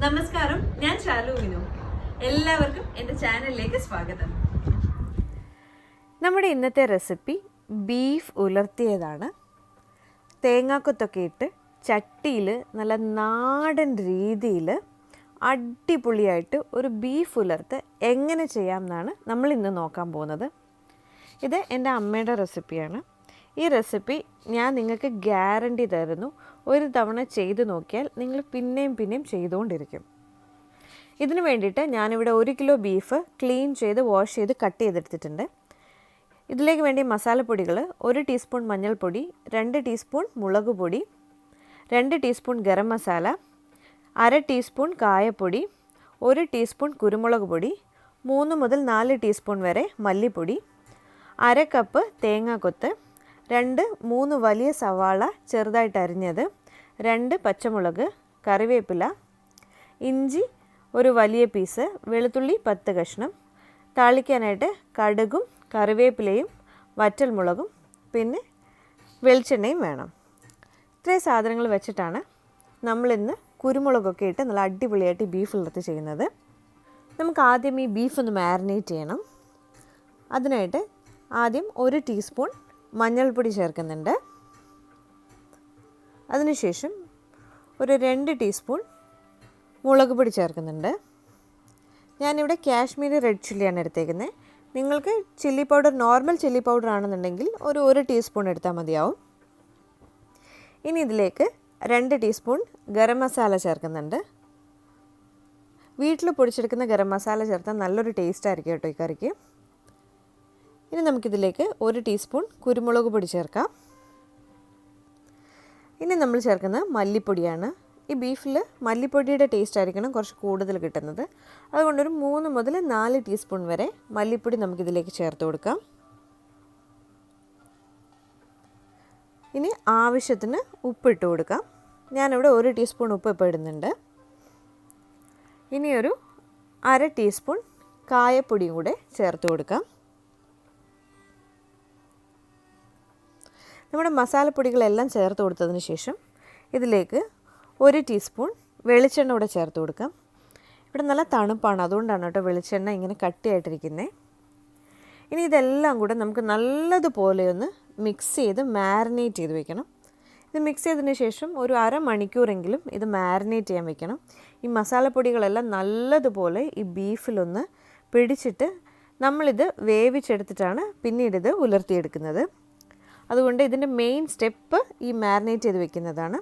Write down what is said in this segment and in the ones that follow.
നമസ്കാരം, ഞാൻ ശാലു വിനു. എല്ലാവർക്കും എൻ്റെ ചാനലിലേക്ക് സ്വാഗതം. നമ്മുടെ ഇന്നത്തെ റെസിപ്പി ബീഫ് ഉലർത്തിയതാണ്. തേങ്ങാക്കൊത്തൊക്കെ ഇട്ട് ചട്ടിയിൽ നല്ല നാടൻ രീതിയിൽ അടിപൊളിയായിട്ട് ഒരു ബീഫ് ഉലർത്ത് എങ്ങനെ ചെയ്യാമെന്നാണ് നമ്മൾ ഇന്ന് നോക്കാൻ പോകുന്നത്. ഇത് എൻ്റെ അമ്മയുടെ റെസിപ്പിയാണ്. ഈ റെസിപ്പി ഞാൻ നിങ്ങൾക്ക് ഗ്യാരണ്ടി തരുന്നു, ഒരു തവണ ചെയ്ത് നോക്കിയാൽ നിങ്ങൾ പിന്നെയും ചെയ്തുകൊണ്ടിരിക്കും. ഇതിന് വേണ്ടിയിട്ട് ഞാനിവിടെ 1 കിലോ ബീഫ് ക്ലീൻ ചെയ്ത് വാഷ് ചെയ്ത് കട്ട് ചെയ്തെടുത്തിട്ടുണ്ട്. ഇതിലേക്ക് വേണ്ടി മസാലപ്പൊടികൾ: 1 ടീസ്പൂൺ മഞ്ഞൾപ്പൊടി, 2 ടീസ്പൂൺ മുളക് പൊടി, 2 ടീസ്പൂൺ ഗരം മസാല, 1/2 ടീസ്പൂൺ കായപ്പൊടി, 1 ടീസ്പൂൺ കുരുമുളക് പൊടി, 3 മുതൽ 4 ടീസ്പൂൺ വരെ മല്ലിപ്പൊടി, 1/2 കപ്പ് തേങ്ങാക്കൊത്ത്, 2-3 വലിയ സവാള ചെറുതായിട്ട് അരിഞ്ഞത്, 2 പച്ചമുളക്, കറിവേപ്പില, ഇഞ്ചി ഒരു വലിയ പീസ്, വെളുത്തുള്ളി 10 കഷ്ണം, താളിക്കാനായിട്ട് കടുകും കറിവേപ്പിലയും വറ്റൽമുളകും പിന്നെ വെളിച്ചെണ്ണയും വേണം. ഇത്രയും സാധനങ്ങൾ വെച്ചിട്ടാണ് നമ്മളിന്ന് കുരുമുളകൊക്കെ ഇട്ട് നല്ല അടിപൊളിയായിട്ട് ബീഫ് ഉലർത്തി ചെയ്യുന്നത്. നമുക്ക് ആദ്യം ഈ ബീഫ് ഒന്ന് മാരിനേറ്റ് ചെയ്യണം. അതിനായിട്ട് ആദ്യം 1 ടീസ്പൂൺ മഞ്ഞൾപ്പൊടി ചേർക്കുന്നുണ്ട്. അതിനുശേഷം ഒരു 2 ടീസ്പൂൺ മുളക് പൊടി ചേർക്കുന്നുണ്ട്. ഞാനിവിടെ കാശ്മീരി റെഡ് ചില്ലിയാണ് എടുത്തേക്കുന്നത്. നിങ്ങൾക്ക് chilli powder, normal chilli powder ആണെന്നുണ്ടെങ്കിൽ ഒരു 1 ടീസ്പൂൺ എടുത്താൽ മതിയാവും. ഇനി ഇതിലേക്ക് 2 ടീസ്പൂൺ ഗരം മസാല ചേർക്കുന്നുണ്ട്. വീട്ടിൽ പൊടിച്ചെടുക്കുന്ന ഗരം മസാല ചേർത്താൽ നല്ലൊരു ടേസ്റ്റ് ആയിരിക്കും കേട്ടോ ഈ കറിക്ക്. ഇനി നമുക്കിതിലേക്ക് 1 ടീസ്പൂൺ കുരുമുളക് പൊടി ചേർക്കാം. ഇനി നമ്മൾ ചേർക്കുന്നത് മല്ലിപ്പൊടിയാണ്. ഈ ബീഫിൽ മല്ലിപ്പൊടിയുടെ ടേസ്റ്റ് ആയിരിക്കണം കുറച്ച് കൂടുതൽ കിട്ടുന്നത്. അതുകൊണ്ടൊരു 3 മുതൽ 4 ടീസ്പൂൺ വരെ മല്ലിപ്പൊടി നമുക്കിതിലേക്ക് ചേർത്ത് കൊടുക്കാം. ഇനി ആവശ്യത്തിന് ഉപ്പിട്ട് കൊടുക്കാം. ഞാനിവിടെ 1 ടീസ്പൂൺ ഉപ്പ് ഇപ്പോൾ ഇടുന്നുണ്ട്. ഇനിയൊരു 1/2 ടീസ്പൂൺ കായപ്പൊടിയും കൂടെ ചേർത്ത് കൊടുക്കാം. നമ്മുടെ മസാലപ്പൊടികളെല്ലാം ചേർത്ത് കൊടുത്തതിന് ശേഷം ഇതിലേക്ക് 1 ടീസ്പൂൺ വെളിച്ചെണ്ണ കൂടെ ചേർത്ത് കൊടുക്കാം. ഇവിടെ നല്ല തണുപ്പാണ്, അതുകൊണ്ടാണ് കേട്ടോ വെളിച്ചെണ്ണ ഇങ്ങനെ കട്ടിയായിട്ടിരിക്കുന്നത്. ഇനി ഇതെല്ലാം കൂടെ നമുക്ക് നല്ലതുപോലെ ഒന്ന് മിക്സ് ചെയ്ത് മാരിനേറ്റ് ചെയ്ത് വെക്കണം. ഇത് മിക്സ് ചെയ്തതിന് ശേഷം ഒരു 1/2 മണിക്കൂറെങ്കിലും ഇത് മാരിനേറ്റ് ചെയ്യാൻ വെക്കണം. ഈ മസാലപ്പൊടികളെല്ലാം നല്ലതുപോലെ ഈ ബീഫിലൊന്ന് പിടിച്ചിട്ട് നമ്മളിത് വേവിച്ചെടുത്തിട്ടാണ് പിന്നീട് ഇത് ഉലർത്തിയെടുക്കുന്നത്. അതുകൊണ്ട് ഇതിൻ്റെ മെയിൻ സ്റ്റെപ്പ് ഈ മാരിനേറ്റ് ചെയ്ത് വെക്കുന്നതാണ്.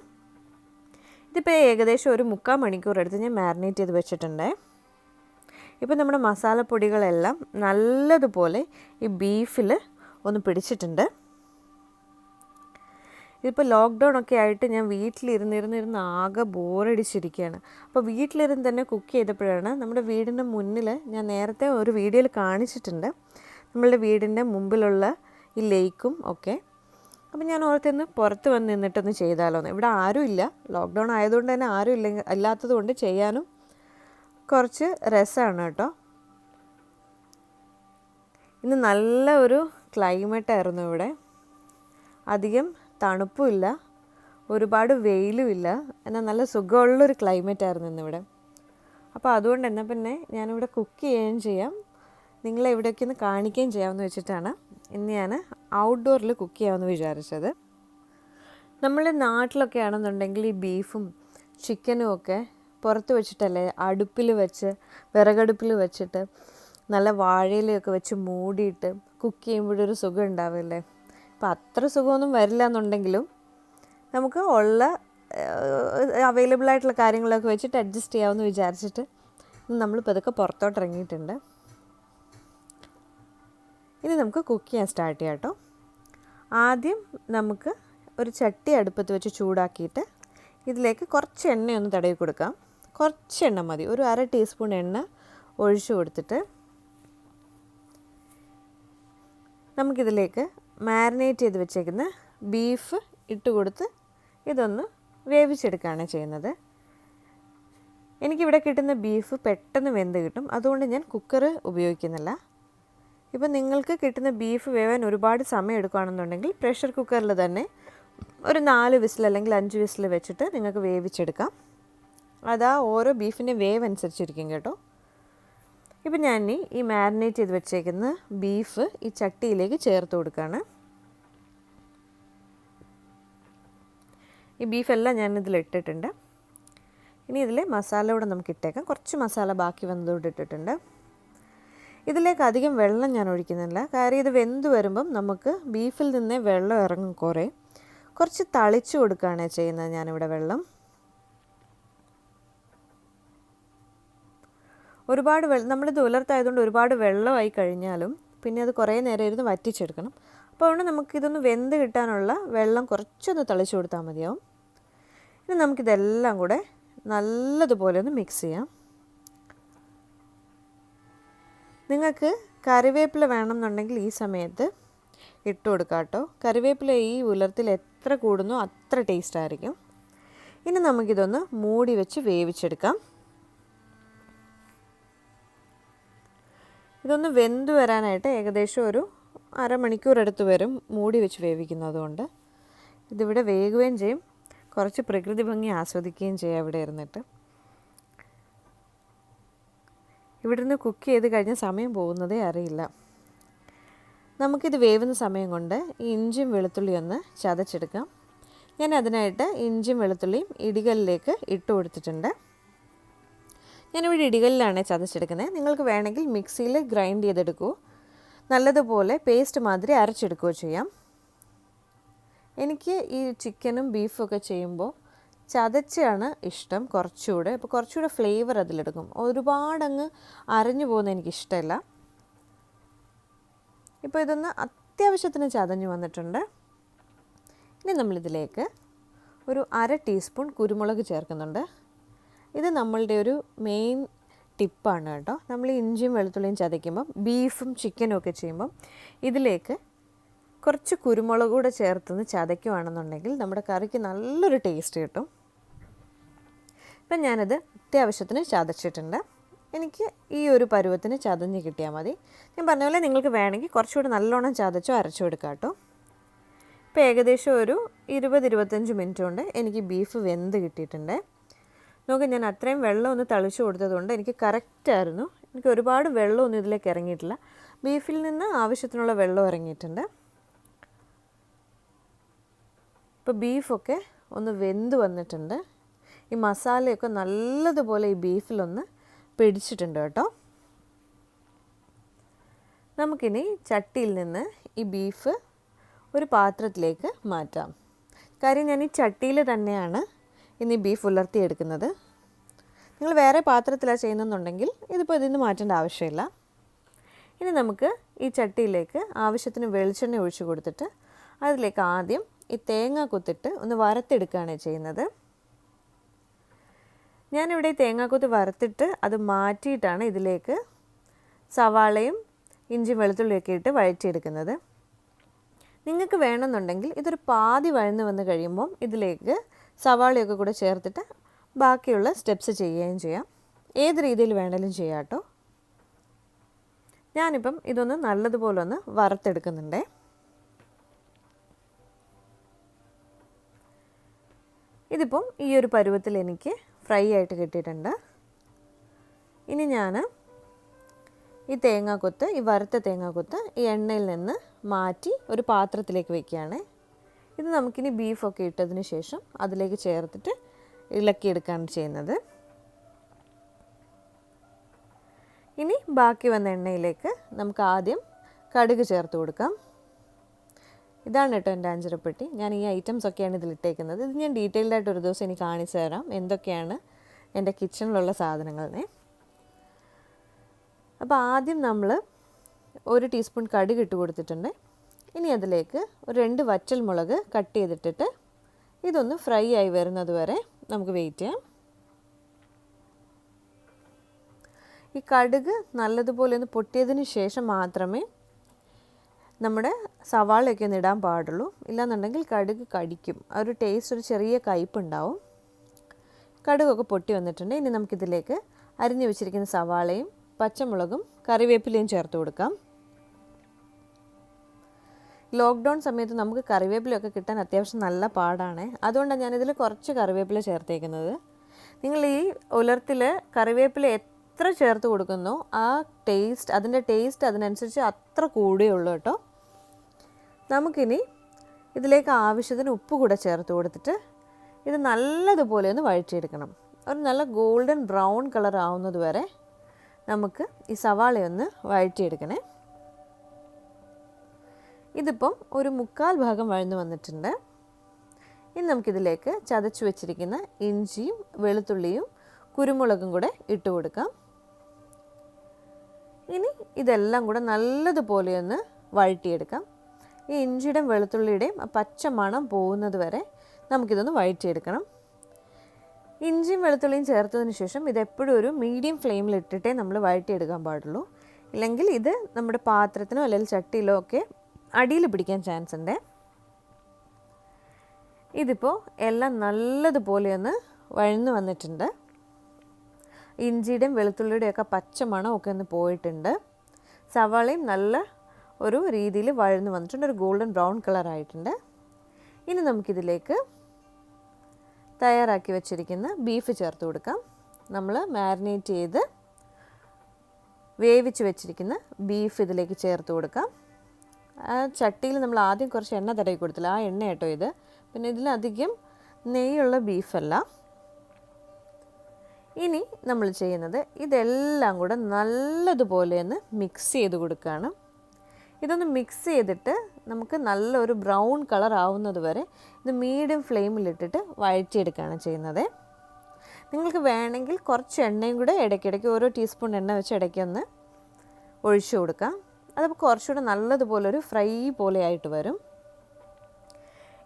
ഇതിപ്പോൾ ഏകദേശം ഒരു 3/4 മണിക്കൂർ എടുത്ത് ഞാൻ മാരിനേറ്റ് ചെയ്ത് വെച്ചിട്ടുണ്ട്. ഇപ്പോൾ നമ്മുടെ മസാലപ്പൊടികളെല്ലാം നല്ലതുപോലെ ഈ ബീഫിൽ ഒന്ന് പിടിച്ചിട്ടുണ്ട്. ഇതിപ്പോൾ ലോക്ക്ഡൗൺ ഒക്കെ ആയിട്ട് ഞാൻ വീട്ടിലിരുന്നിരുന്ന് ആകെ ബോറടിച്ചിരിക്കുകയാണ്. അപ്പോൾ വീട്ടിലിരുന്ന് തന്നെ കുക്ക് ചെയ്തപ്പോഴാണ് നമ്മുടെ വീടിൻ്റെ മുന്നിൽ, ഞാൻ നേരത്തെ ഒരു വീഡിയോയിൽ കാണിച്ചിട്ടുണ്ട്, നമ്മളുടെ വീടിൻ്റെ മുമ്പിലുള്ള ഈ ലേക്കും ഒക്കെ. അപ്പോൾ ഞാൻ ഓർത്തിന്ന് പുറത്ത് വന്ന് നിന്നിട്ടൊന്ന് ചെയ്താലോന്ന്. ഇവിടെ ആരും ഇല്ല, ലോക്ക്ഡൗൺ ആയതുകൊണ്ട് തന്നെ ആരും അല്ലാത്തത് കൊണ്ട് ചെയ്യാനും കുറച്ച് രസമാണ് കേട്ടോ. ഇന്ന് നല്ല ഒരു ക്ലൈമറ്റായിരുന്നു ഇവിടെ. അധികം തണുപ്പുമില്ല, ഒരുപാട് വെയിലുമില്ല, എന്നാൽ നല്ല സുഖമുള്ളൊരു ക്ലൈമറ്റായിരുന്നു ഇന്നിവിടെ. അപ്പോൾ അതുകൊണ്ട് എന്നാൽ പിന്നെ ഞാനിവിടെ കുക്ക് ചെയ്യുകയും ചെയ്യാം, നിങ്ങളെ ഇവിടെയൊക്കെ ഒന്ന് കാണിക്കുകയും ചെയ്യാമെന്ന് വെച്ചിട്ടാണ് ഇന്ന് ഞാൻ ഔട്ട്ഡോറിൽ കുക്ക് ചെയ്യാമെന്ന് വിചാരിച്ചത്. നമ്മൾ നാട്ടിലൊക്കെ ആണെന്നുണ്ടെങ്കിൽ ഈ ബീഫും ചിക്കനും ഒക്കെ പുറത്ത് വെച്ചിട്ടല്ലേ, അടുപ്പിൽ വെച്ച്, വിറകടുപ്പിൽ വെച്ചിട്ട് നല്ല വാഴയിലൊക്കെ വെച്ച് മൂടിയിട്ട് കുക്ക് ചെയ്യുമ്പോഴൊരു സുഖം ഉണ്ടാവില്ലേ. അപ്പോൾ അത്ര സുഖമൊന്നും വരില്ല എന്നുണ്ടെങ്കിലും നമുക്ക് ഉള്ള അവൈലബിളായിട്ടുള്ള കാര്യങ്ങളൊക്കെ വെച്ചിട്ട് അഡ്ജസ്റ്റ് ചെയ്യാമെന്ന് വിചാരിച്ചിട്ട് നമ്മളിപ്പോൾ ഇതൊക്കെ പുറത്തോട്ട് ഇറങ്ങിയിട്ടുണ്ട്. ഇനി നമുക്ക് കുക്ക് ചെയ്യാൻ സ്റ്റാർട്ട് ചെയ്യാം കേട്ടോ. ആദ്യം നമുക്ക് ഒരു ചട്ടി അടുപ്പത്ത് വെച്ച് ചൂടാക്കിയിട്ട് ഇതിലേക്ക് കുറച്ച് എണ്ണയൊന്ന് തടവി കൊടുക്കാം. കുറച്ച് എണ്ണ മതി, ഒരു 1/2 ടീസ്പൂൺ എണ്ണ ഒഴിച്ചു കൊടുത്തിട്ട് നമുക്കിതിലേക്ക് മാരിനേറ്റ് ചെയ്ത് വെച്ചേക്കുന്ന ബീഫ് ഇട്ട് കൊടുത്ത് ഇതൊന്ന് വേവിച്ചെടുക്കുകയാണ് ചെയ്യുന്നത്. എനിക്കിവിടെ കിട്ടുന്ന ബീഫ് പെട്ടെന്ന് വെന്ത് കിട്ടും, അതുകൊണ്ട് ഞാൻ കുക്കർ ഉപയോഗിക്കുന്നില്ല. ഇപ്പം നിങ്ങൾക്ക് കിട്ടുന്ന ബീഫ് വേവാൻ ഒരുപാട് സമയം എടുക്കുകയാണെന്നുണ്ടെങ്കിൽ പ്രഷർ കുക്കറിൽ തന്നെ ഒരു 4 വിസിൽ അല്ലെങ്കിൽ 5 വിസിൽ വെച്ചിട്ട് നിങ്ങൾക്ക് വേവിച്ചെടുക്കാം. അതാ ഓരോ ബീഫിൻ്റെ വേവ് അനുസരിച്ചിരിക്കും കേട്ടോ. ഇപ്പം ഞാൻ ഈ മാരിനേറ്റ് ചെയ്ത് വെച്ചേക്കുന്ന ബീഫ് ഈ ചട്ടിയിലേക്ക് ചേർത്ത് കൊടുക്കുകയാണ്. ഈ ബീഫെല്ലാം ഞാനിതിൽ ഇട്ടിട്ടുണ്ട്. ഇനി ഇതിൽ മസാല കൂടെ നമുക്ക് ഇട്ടേക്കാം. കുറച്ച് മസാല ബാക്കി വന്നതോടെ ഇട്ടിട്ടുണ്ട്. ഇതിലേക്ക് അധികം വെള്ളം ഞാൻ ഒഴിക്കുന്നില്ല, കാര്യം ഇത് വെന്ത് വരുമ്പം നമുക്ക് ബീഫിൽ നിന്നേ വെള്ളം ഇറങ്ങും. കുറച്ച് തളിച്ചു കൊടുക്കുകയാണ് ചെയ്യുന്നത് ഞാനിവിടെ വെള്ളം. ഒരുപാട് നമ്മളിത് ഉലർത്തായതുകൊണ്ട് ഒരുപാട് വെള്ളമായി കഴിഞ്ഞാലും പിന്നെ അത് കുറേ നേരം ഇരുന്ന് വറ്റിച്ചെടുക്കണം. അപ്പോൾ അതുകൊണ്ട് നമുക്കിതൊന്ന് വെന്ത് കിട്ടാനുള്ള വെള്ളം കുറച്ചൊന്ന് തളിച്ചു കൊടുത്താൽ മതിയാവും. ഇനി നമുക്കിതെല്ലാം കൂടെ നല്ലതുപോലെ ഒന്ന് മിക്സ് ചെയ്യാം. നിങ്ങൾക്ക് കറിവേപ്പില വേണമെന്നുണ്ടെങ്കിൽ ഈ സമയത്ത് ഇട്ട് കൊടുക്കാം കേട്ടോ. കറിവേപ്പില ഈ ഉലർത്തിൽ എത്ര കൂടുന്നോ അത്ര ടേസ്റ്റ് ആയിരിക്കും. ഇനി നമുക്കിതൊന്ന് മൂടി വെച്ച് വേവിച്ചെടുക്കാം. ഇതൊന്ന് വെന്ത് വരാനായിട്ട് ഏകദേശം ഒരു അരമണിക്കൂർ അടുത്ത് വരും മൂടി വെച്ച് വേവിക്കുന്നതുകൊണ്ട്. ഇതിവിടെ വേകുകയും ചെയ്യും, കുറച്ച് പ്രകൃതി ഭംഗി ആസ്വദിക്കുകയും ചെയ്യാം ഇവിടെ ഇരുന്നിട്ട്. ഇവിടെ നിന്ന് കുക്ക് ചെയ്ത് കഴിഞ്ഞ സമയം പോകുന്നതേ അറിയില്ല. നമുക്കിത് വേവുന്ന സമയം കൊണ്ട് ഈ ഇഞ്ചിയും വെളുത്തുള്ളിയും ഒന്ന് ചതച്ചെടുക്കാം. ഞാൻ അതിനായിട്ട് ഇഞ്ചിയും വെളുത്തുള്ളിയും ഇടികല്ലിലേക്ക് ഇട്ട് കൊടുത്തിട്ടുണ്ട്. ഞാനിവിടെ ഇടികല്ലിലാണ് ചതച്ചെടുക്കുന്നത്. നിങ്ങൾക്ക് വേണമെങ്കിൽ മിക്സിയിൽ ഗ്രൈൻഡ് ചെയ്തെടുക്കുകയോ നല്ലതുപോലെ പേസ്റ്റ് മാതിരി അരച്ചെടുക്കുകയോ ചെയ്യാം. എനിക്ക് ഈ ചിക്കനും ബീഫും ഒക്കെ ചെയ്യുമ്പോൾ ചതച്ചാണ് ഇഷ്ടം കുറച്ചുകൂടെ. അപ്പോൾ കുറച്ചുകൂടെ ഫ്ലേവർ അതിലെടുക്കും. ഒരുപാടങ്ങ് അരഞ്ഞു പോകുന്നത് എനിക്കിഷ്ടമല്ല. ഇപ്പോൾ ഇതൊന്ന് അത്യാവശ്യത്തിന് ചതഞ്ഞു വന്നിട്ടുണ്ട്. ഇനി നമ്മളിതിലേക്ക് ഒരു 1/2 ടീസ്പൂൺ കുരുമുളക് ചേർക്കുന്നുണ്ട്. ഇത് നമ്മളുടെ ഒരു മെയിൻ ടിപ്പാണ് കേട്ടോ. നമ്മൾ ഇഞ്ചിയും വെളുത്തുള്ളിയും ചതയ്ക്കുമ്പം ബീഫും ചിക്കനും ഒക്കെ ചെയ്യുമ്പം ഇതിലേക്ക് കുറച്ച് കുരുമുളക് കൂടെ ചേർത്തൊന്ന് ചതയ്ക്കുകയാണെന്നുണ്ടെങ്കിൽ നമ്മുടെ കറിക്ക് നല്ലൊരു ടേസ്റ്റ് കിട്ടും. ഇപ്പം ഞാനത് അത്യാവശ്യത്തിന് ചതച്ചിട്ടുണ്ട്. എനിക്ക് ഈ ഒരു പരുവത്തിന് ചതഞ്ഞ് കിട്ടിയാൽ മതി. ഞാൻ പറഞ്ഞ പോലെ നിങ്ങൾക്ക് വേണമെങ്കിൽ കുറച്ചുകൂടി നല്ലോണം ചതച്ചോ അരച്ചോ എടുക്കാം കേട്ടോ. ഇപ്പോൾ ഏകദേശം ഒരു 20-25 മിനിറ്റ് കൊണ്ട് എനിക്ക് ബീഫ് വെന്ത് കിട്ടിയിട്ടുണ്ട്. നോക്ക്, ഞാൻ അത്രയും വെള്ളം ഒന്ന് തളിച്ചു കൊടുത്തതുകൊണ്ട് എനിക്ക് കറക്റ്റായിരുന്നു. എനിക്ക് ഒരുപാട് വെള്ളമൊന്നും ഇതിലേക്ക് ഇറങ്ങിയിട്ടില്ല. ബീഫിൽ നിന്ന് ആവശ്യത്തിനുള്ള വെള്ളം ഇറങ്ങിയിട്ടുണ്ട്. ഇപ്പോൾ ബീഫൊക്കെ ഒന്ന് വെന്ത് വന്നിട്ടുണ്ട്. ഈ മസാലയൊക്കെ നല്ലതുപോലെ ഈ ബീഫിലൊന്ന് പിടിച്ചിട്ടുണ്ട് കേട്ടോ. നമുക്കിനി ചട്ടിയിൽ നിന്ന് ഈ ബീഫ് ഒരു പാത്രത്തിലേക്ക് മാറ്റാം. കാര്യം ഞാൻ ഈ ചട്ടിയിൽ തന്നെയാണ് ഇനി ബീഫ് ഉലർത്തിയെടുക്കുന്നത്. നിങ്ങൾ വേറെ പാത്രത്തിലാണ് ചെയ്യുന്നതെന്നുണ്ടെങ്കിൽ ഇതിപ്പോൾ ഇതിൽ നിന്ന് മാറ്റേണ്ട ആവശ്യമില്ല. ഇനി നമുക്ക് ഈ ചട്ടിയിലേക്ക് ആവശ്യത്തിന് വെളിച്ചെണ്ണ ഒഴിച്ച് കൊടുത്തിട്ട് അതിലേക്ക് ആദ്യം ഈ തേങ്ങ കൊത്തിട്ട് ഒന്ന് വറുത്തെടുക്കുകയാണ് ചെയ്യുന്നത്. ഞാനിവിടെ തേങ്ങാക്കൊത്ത് വറുത്തിട്ട് അത് മാറ്റിയിട്ടാണ് ഇതിലേക്ക് സവാളയും ഇഞ്ചി വെളുത്തുള്ളിയൊക്കെ ഇട്ട് വഴറ്റിയെടുക്കുന്നത്. നിങ്ങൾക്ക് വേണമെന്നുണ്ടെങ്കിൽ ഇതൊരു പാതി വഴന്ന് വന്ന് കഴിയുമ്പം ഇതിലേക്ക് സവാളയൊക്കെ കൂടെ ചേർത്തിട്ട് ബാക്കിയുള്ള സ്റ്റെപ്സ് ചെയ്യുകയും ചെയ്യാം. ഏത് രീതിയിൽ വേണമെങ്കിലും ചെയ്യാം കേട്ടോ. ഞാനിപ്പം ഇതൊന്ന് നല്ലതുപോലെ ഒന്ന് വറുത്തെടുക്കുന്നുണ്ടേ. ഇതിപ്പം ഈ ഒരു പരുവത്തിൽ എനിക്ക് ഫ്രൈ ആയിട്ട് കിട്ടിയിട്ടുണ്ട്. ഇനി ഞാൻ ഈ തേങ്ങാക്കൊത്ത്, ഈ വറുത്ത തേങ്ങാക്കൊത്ത് ഈ എണ്ണയിൽ നിന്ന് മാറ്റി ഒരു പാത്രത്തിലേക്ക് വയ്ക്കുകയാണ്. ഇത് നമുക്കിനി ബീഫൊക്കെ ഇട്ടതിന് ശേഷം അതിലേക്ക് ചേർത്തിട്ട് ഇളക്കിയെടുക്കുകയാണ് ചെയ്യുന്നത്. ഇനി ബാക്കി വന്ന എണ്ണയിലേക്ക് നമുക്ക് ആദ്യം കടുക് ചേർത്ത് കൊടുക്കാം. ഇതാണ് കേട്ടോ എൻ്റെ അഞ്ചരപ്പെട്ടി. ഞാൻ ഈ ഐറ്റംസ് ഒക്കെയാണ് ഇതിലിട്ടേക്കുന്നത്. ഇത് ഞാൻ ഡീറ്റെയിൽഡായിട്ട് ഒരു ദിവസം എനിക്ക് കാണിച്ചു തരാം എന്തൊക്കെയാണ് എൻ്റെ കിച്ചണിലുള്ള സാധനങ്ങളെ. അപ്പോൾ ആദ്യം നമ്മൾ 1 ടീസ്പൂൺ കടുക് ഇട്ട് കൊടുത്തിട്ടുണ്ട്. ഇനി അതിലേക്ക് ഒരു 2 വറ്റൽ മുളക് കട്ട് ചെയ്തിട്ടിട്ട് ഇതൊന്ന് ഫ്രൈ ആയി വരുന്നത് വരെ നമുക്ക് വെയിറ്റ് ചെയ്യാം. ഈ കടുക് നല്ലതുപോലെ ഒന്ന് പൊട്ടിയതിന് ശേഷം മാത്രമേ നമ്മുടെ സവാളയൊക്കെ ഒന്ന് ഇടാൻ പാടുള്ളൂ. ഇല്ലാന്നുണ്ടെങ്കിൽ കടുക് കടിക്കും. ആ ഒരു ടേസ്റ്റ്, ഒരു ചെറിയ കയ്പുണ്ടാവും. കടുകൊക്കെ പൊട്ടി വന്നിട്ടുണ്ട്. ഇനി നമുക്കിതിലേക്ക് അരിഞ്ഞു വെച്ചിരിക്കുന്ന സവാളയും പച്ചമുളകും കറിവേപ്പിലയും ചേർത്ത് കൊടുക്കാം. ലോക്ക്ഡൗൺ സമയത്ത് നമുക്ക് കറിവേപ്പിലയൊക്കെ കിട്ടാൻ അത്യാവശ്യം നല്ല പാടാണ്. അതുകൊണ്ടാണ് ഞാനിതിൽ കുറച്ച് കറിവേപ്പില ചേർത്തേക്കുന്നത്. നിങ്ങൾ ഈ ഉലർത്തിൽ കറിവേപ്പില എത്ര ചേർത്ത് കൊടുക്കുന്നോ ആ ടേസ്റ്റ്, അതിൻ്റെ ടേസ്റ്റ് അതിനനുസരിച്ച് അത്ര കൂടിയുള്ളൂ കേട്ടോ. നമുക്കിനി ഇതിലേക്ക് ആവശ്യത്തിന് ഉപ്പ് കൂടെ ചേർത്ത് കൊടുത്തിട്ട് ഇത് നല്ലതുപോലെ ഒന്ന് വഴറ്റിയെടുക്കണം. ഒരു നല്ല ഗോൾഡൻ ബ്രൗൺ കളർ ആവുന്നത് വരെ നമുക്ക് ഈ സവാളയൊന്ന് വഴറ്റിയെടുക്കണേ. ഇതിപ്പം ഒരു 1/4 ഭാഗം വഴന്ന് വന്നിട്ടുണ്ട്. ഇനി നമുക്കിതിലേക്ക് ചതച്ച് വെച്ചിരിക്കുന്ന ഇഞ്ചിയും വെളുത്തുള്ളിയും കുരുമുളകും കൂടെ ഇട്ട് കൊടുക്കാം. ഇനി ഇതെല്ലാം കൂടെ നല്ലതുപോലെ ഒന്ന് വഴറ്റിയെടുക്കാം. ഈ ഇഞ്ചിയുടെയും വെളുത്തുള്ളിയുടെയും ആ പച്ച മണം പോകുന്നത് വരെ നമുക്കിതൊന്ന് വഴറ്റിയെടുക്കണം. ഇഞ്ചിയും വെളുത്തുള്ളിയും ചേർത്തതിന് ശേഷം ഇതെപ്പോഴും ഒരു മീഡിയം ഫ്ലെയിമിലിട്ടിട്ടേ നമ്മൾ വഴറ്റിയെടുക്കാൻ പാടുള്ളൂ. ഇല്ലെങ്കിൽ ഇത് നമ്മുടെ പാത്രത്തിനോ അല്ലെങ്കിൽ ചട്ടിയിലോ ഒക്കെ അടിയിൽ പിടിക്കാൻ ചാൻസ് ഉണ്ട്. ഇതിപ്പോൾ എല്ലാം നല്ലതുപോലെ ഒന്ന് വഴന്ന് വന്നിട്ടുണ്ട്. ഇഞ്ചിയുടെയും വെളുത്തുള്ളിയുടെയും ഒക്കെ പച്ച മണമൊക്കെ ഒന്ന് പോയിട്ടുണ്ട്. സവാളയും നല്ല ഒരു രീതിയിൽ വഴന്ന് വന്നിട്ടുണ്ട്, ഒരു ഗോൾഡൻ ബ്രൗൺ കളറായിട്ടുണ്ട്. ഇനി നമുക്കിതിലേക്ക് തയ്യാറാക്കി വെച്ചിരിക്കുന്ന ബീഫ് ചേർത്ത് കൊടുക്കാം. നമ്മൾ മാരിനേറ്റ് ചെയ്ത് വേവിച്ച് വെച്ചിരിക്കുന്ന ബീഫ് ഇതിലേക്ക് ചേർത്ത് കൊടുക്കാം. ആ ചട്ടിയിൽ നമ്മൾ ആദ്യം കുറച്ച് എണ്ണ തടവി കൊടുത്തില്ല, ആ എണ്ണ കേട്ടോ ഇത്. പിന്നെ ഇതിലധികം നെയ്യുള്ള ബീഫല്ല. ഇനി നമ്മൾ ചെയ്യുന്നത് ഇതെല്ലാം കൂടെ നല്ലതുപോലെ ഒന്ന് മിക്സ് ചെയ്ത് കൊടുക്കുകയാണ്. ഇതൊന്ന് മിക്സ് ചെയ്തിട്ട് നമുക്ക് നല്ലൊരു ബ്രൗൺ കളർ ആവുന്നത് വരെ ഇത് മീഡിയം ഫ്ലെയിമിലിട്ടിട്ട് വഴറ്റിയെടുക്കുകയാണ് ചെയ്യുന്നത്. നിങ്ങൾക്ക് വേണമെങ്കിൽ കുറച്ച് എണ്ണയും കൂടെ ഇടയ്ക്കിടയ്ക്ക് ഓരോ ടീസ്പൂൺ എണ്ണ വെച്ച് ഇടയ്ക്കൊന്ന് ഒഴിച്ചു കൊടുക്കാം. അതപ്പോൾ കുറച്ചുകൂടെ നല്ലതുപോലൊരു ഫ്രൈ പോലെ ആയിട്ട് വരും.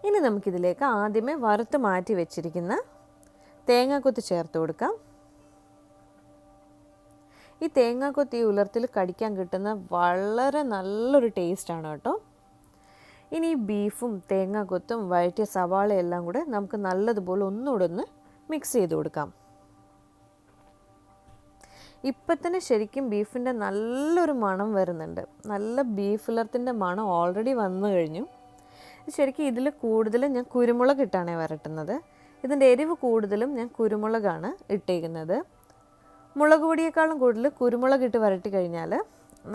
ഇനി നമുക്കിതിലേക്ക് ആദ്യമേ വറുത്ത് മാറ്റി വെച്ചിരിക്കുന്ന തേങ്ങാക്കൊത്ത് ചേർത്ത് കൊടുക്കാം. ഈ തേങ്ങാക്കൊത്ത് ഈ ഉലർത്തിൽ കടിക്കാൻ കിട്ടുന്ന വളരെ നല്ലൊരു ടേസ്റ്റാണ് കേട്ടോ. ഇനി ഈ ബീഫും തേങ്ങാക്കൊത്തും വഴറ്റിയ സവാളയെല്ലാം കൂടെ നമുക്ക് നല്ലതുപോലെ ഒന്നുകൂടെ ഒന്ന് മിക്സ് ചെയ്ത് കൊടുക്കാം. ഇപ്പം തന്നെ ശരിക്കും ബീഫിൻ്റെ നല്ലൊരു മണം വരുന്നുണ്ട്. നല്ല ബീഫ് ഉലർത്തിൻ്റെ മണം ഓൾറെഡി വന്നു കഴിഞ്ഞു. ശരിക്കും ഇതിൽ കൂടുതലും ഞാൻ കുരുമുളക് ഇട്ടാണ് വരട്ടുന്നത്. ഇതിൻ്റെ എരിവ് കൂടുതലും ഞാൻ കുരുമുളകാണ് ഇട്ടേക്കുന്നത്. മുളക് പൊടിയേക്കാളും കൂടുതൽ കുരുമുളക് ഇട്ട് വരട്ടി കഴിഞ്ഞാൽ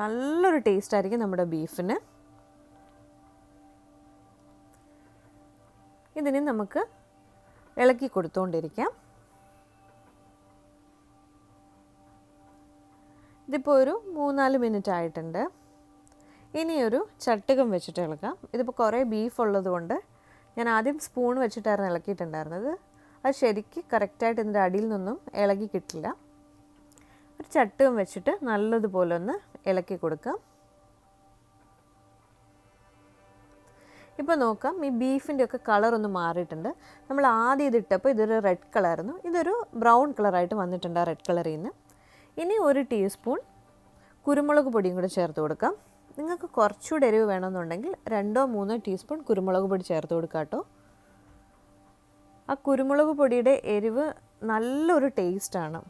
നല്ലൊരു ടേസ്റ്റ് ആയിരിക്കും നമ്മുടെ ബീഫിന്. ഇതിന് നമുക്ക് ഇളക്കി കൊടുത്തുകൊണ്ടിരിക്കാം. ഇതിപ്പോൾ ഒരു 3-4 മിനിറ്റ് ആയിട്ടുണ്ട്. ഇനിയൊരു ചട്ടുകം വെച്ചിട്ട് ഇളക്കാം. ഇതിപ്പോൾ കുറേ ബീഫ് ഉള്ളത് കൊണ്ട് ഞാൻ ആദ്യം സ്പൂൺ വെച്ചിട്ടായിരുന്നു ഇളക്കിയിട്ടുണ്ടായിരുന്നത്. അത് ശരിക്ക് കറക്റ്റായിട്ട് ഇതിൻ്റെ അടിയിൽ നിന്നും ഇളകി കിട്ടില്ല. ഒരു ചട്ടുകം വെച്ചിട്ട് നല്ലതുപോലെ ഒന്ന് ഇളക്കി കൊടുക്കാം. ഇപ്പോൾ നോക്കാം, ഈ ബീഫിൻ്റെ ഒക്കെ കളറൊന്ന് മാറിയിട്ടുണ്ട്. നമ്മൾ ആദ്യം ഇതിട്ടപ്പോൾ ഇതൊരു റെഡ് കളറായിരുന്നു, ഇതൊരു ബ്രൗൺ കളറായിട്ട് വന്നിട്ടുണ്ട് ആ റെഡ് കളറിൽ നിന്ന്. ഇനി 1 ടീസ്പൂൺ കുരുമുളക് പൊടിയും കൂടെ ചേർത്ത് കൊടുക്കാം. നിങ്ങൾക്ക് കുറച്ചുകൂടെ എരിവ് വേണമെന്നുണ്ടെങ്കിൽ 2-3 ടീസ്പൂൺ കുരുമുളക് പൊടി ചേർത്ത് കൊടുക്കാം കേട്ടോ. ആ കുരുമുളക് പൊടിയുടെ എരിവ് നല്ലൊരു ടേസ്റ്റാണ്.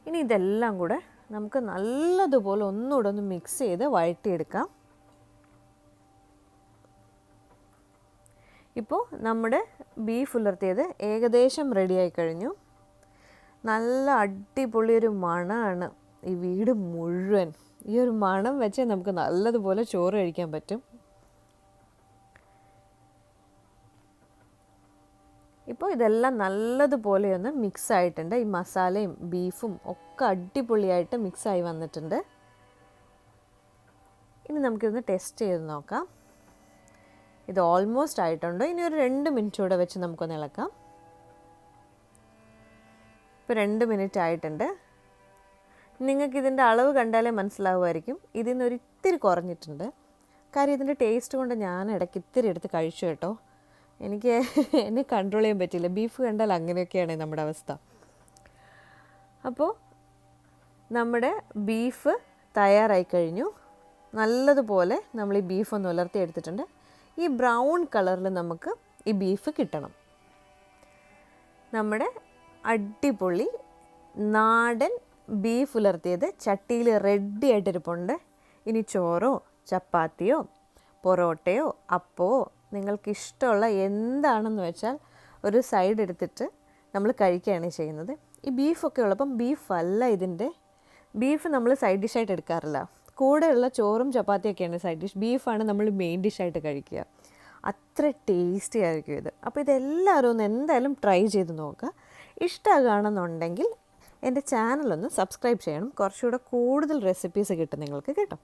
ഇനി ഇതെല്ലാം കൂടെ നമുക്ക് നല്ലതുപോലെ ഒന്നുകൂടെ ഒന്ന് മിക്സ് ചെയ്ത് വഴറ്റിയെടുക്കാം. ഇപ്പോൾ നമ്മുടെ ബീഫ് ഉലർത്തിയത് ഏകദേശം റെഡിയായി കഴിഞ്ഞു. നല്ല അടിപൊളിയൊരു മണമാണ് ഈ വീട് മുഴുവൻ. ഈ ഒരു മണം വെച്ച് നമുക്ക് നല്ലതുപോലെ ചോറ് കഴിക്കാൻ പറ്റും. ഇപ്പോൾ ഇതെല്ലാം നല്ലതുപോലെ ഒന്ന് മിക്സ് ആയിട്ടുണ്ട്. ഈ മസാലയും ബീഫും ഒക്കെ അടിപൊളിയായിട്ട് മിക്സായി വന്നിട്ടുണ്ട്. ഇനി നമുക്കിതൊന്ന് ടെസ്റ്റ് ചെയ്ത് നോക്കാം. ഇത് ഓൾമോസ്റ്റ് ആയിട്ടുണ്ട്. ഇനി ഒരു 2 മിനിറ്റ് കൂടെ വെച്ച് നമുക്കൊന്ന് ഇളക്കാം. ഇപ്പോൾ 2 മിനിറ്റ് ആയിട്ടുണ്ട്. നിങ്ങൾക്കിതിൻ്റെ അളവ് കണ്ടാലേ മനസ്സിലാവുമായിരിക്കും, ഇതിൽ നിന്നൊരു ഇത്തിരി കുറഞ്ഞിട്ടുണ്ട്. കാര്യം ഇതിൻ്റെ ടേസ്റ്റ് കൊണ്ട് ഞാൻ ഇടയ്ക്ക് ഇത്തിരി എടുത്ത് കഴിച്ചു കേട്ടോ. എന്നെ കൺട്രോൾ ചെയ്യാൻ പറ്റില്ല. ബീഫ് കണ്ടാൽ അങ്ങനെയൊക്കെയാണ് നമ്മുടെ അവസ്ഥ. അപ്പോൾ നമ്മുടെ ബീഫ് തയ്യാറായി കഴിഞ്ഞു. നല്ലതുപോലെ നമ്മൾ ഈ ബീഫ് ഒന്ന് ഉലർത്തിയെടുത്തിട്ടുണ്ട്. ഈ ബ്രൗൺ കളറിൽ നമുക്ക് ഈ ബീഫ് കിട്ടണം. നമ്മുടെ അടിപൊളി നാടൻ ബീഫ് ഉലർത്തിയത് ചട്ടിയിൽ റെഡി ആയിട്ടിരിപ്പുണ്ട്. ഇനി ചോറോ ചപ്പാത്തിയോ പൊറോട്ടയോ അപ്പമോ നിങ്ങൾക്കിഷ്ടമുള്ള എന്താണെന്ന് വെച്ചാൽ ഒരു സൈഡ് എടുത്തിട്ട് നമ്മൾ കഴിക്കുകയാണ് ചെയ്യുന്നത്. ഈ ബീഫൊക്കെ ഉള്ളപ്പം ബീഫല്ല ഇതിൻ്റെ, ബീഫ് നമ്മൾ സൈഡ് ഡിഷായിട്ട് എടുക്കാറില്ല. കൂടെയുള്ള ചോറും ചപ്പാത്തിയൊക്കെയാണ് സൈഡ് ഡിഷ്, ബീഫാണ് നമ്മൾ മെയിൻ ഡിഷായിട്ട് കഴിക്കുക. അത്ര ടേസ്റ്റി ആയിരിക്കും ഇത്. അപ്പോൾ ഇതെല്ലാവരും ഒന്ന് എന്തായാലും ട്രൈ ചെയ്ത് നോക്കുക. ഇഷ്ടമാകുകയാണെന്നുണ്ടെങ്കിൽ എൻ്റെ ചാനലൊന്ന് സബ്സ്ക്രൈബ് ചെയ്യണം. കുറച്ചുകൂടെ കൂടുതൽ റെസിപ്പീസ് കിട്ടും നിങ്ങൾക്ക് കേട്ടോ.